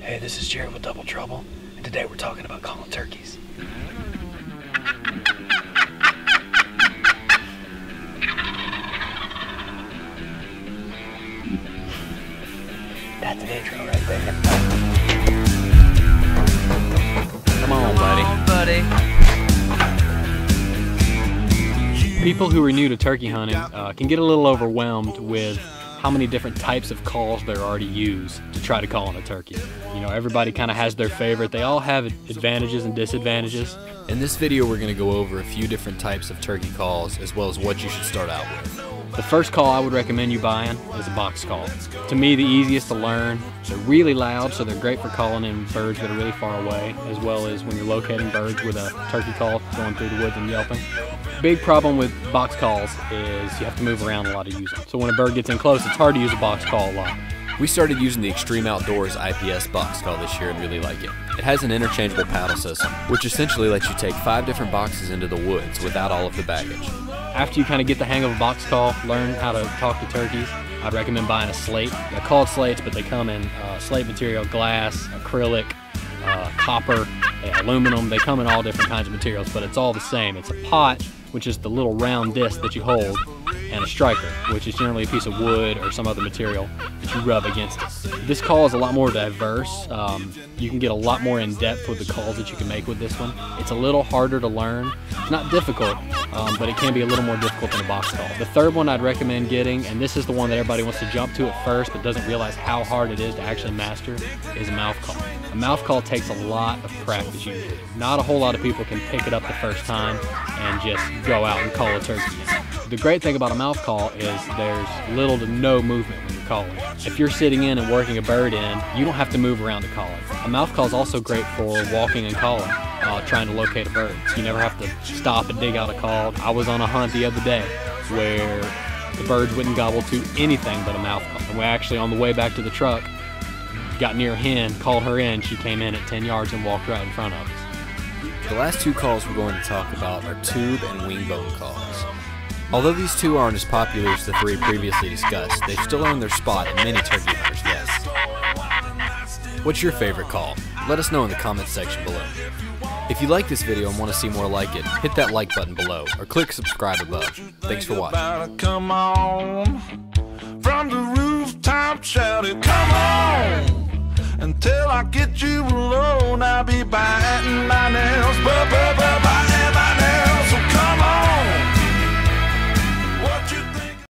Hey, this is Jared with Double Trouble, and today we're talking about calling turkeys. That's an intro right there. Come on, buddy. People who are new to turkey hunting can get a little overwhelmed with how many different types of calls there are to use to try to call on a turkey. You know, everybody kind of has their favorite. They all have advantages and disadvantages. In this video, we're going to go over a few different types of turkey calls as well as what you should start out with. The first call I would recommend you buying is a box call. To me, the easiest to learn. They're really loud, so they're great for calling in birds that are really far away, as well as when you're locating birds with a turkey call going through the woods and yelping. Big problem with box calls is you have to move around a lot to use them. So when a bird gets in close, it's hard to use a box call a lot. We started using the Extreme Outdoors IPS box call this year and really like it. It has an interchangeable paddle system, which essentially lets you take 5 different boxes into the woods without all of the baggage. After you kind of get the hang of a box call, learn how to talk to turkeys, I'd recommend buying a slate. They're called slates, but they come in slate material, glass, acrylic, copper, aluminum. They come in all different kinds of materials, but it's all the same. It's a pot, which is the little round disc that you hold, and a striker, which is generally a piece of wood or some other material that you rub against it. This call is a lot more diverse. You can get a lot more in depth with the calls that you can make with this one. It's a little harder to learn. It's not difficult, but it can be a little more difficult than a box call. The third one I'd recommend getting, and this is the one that everybody wants to jump to at first but doesn't realize how hard it is to actually master, is a mouth call. A mouth call takes a lot of practice usually. Not a whole lot of people can pick it up the first time and just go out and call a turkey. The great thing about a mouth call is there's little to no movement when you're calling. If you're sitting in and working a bird in, you don't have to move around to call it. A mouth call is also great for walking and calling, trying to locate a bird. You never have to stop and dig out a call. I was on a hunt the other day where the birds wouldn't gobble to anything but a mouth call. And we actually, on the way back to the truck, got near a hen, called her in, she came in at 10 yards and walked right in front of us. The last 2 calls we're going to talk about are tube and wing bone calls. Although these 2 aren't as popular as the 3 previously discussed, they still earn their spot in many turkey hunters' lists. What's your favorite call? Let us know in the comments section below. If you like this video and want to see more like it, hit that like button below or click subscribe above. Thanks for watching. Come on, from the rooftop shout it, come on, until I get you alone. I'll be biting my nails,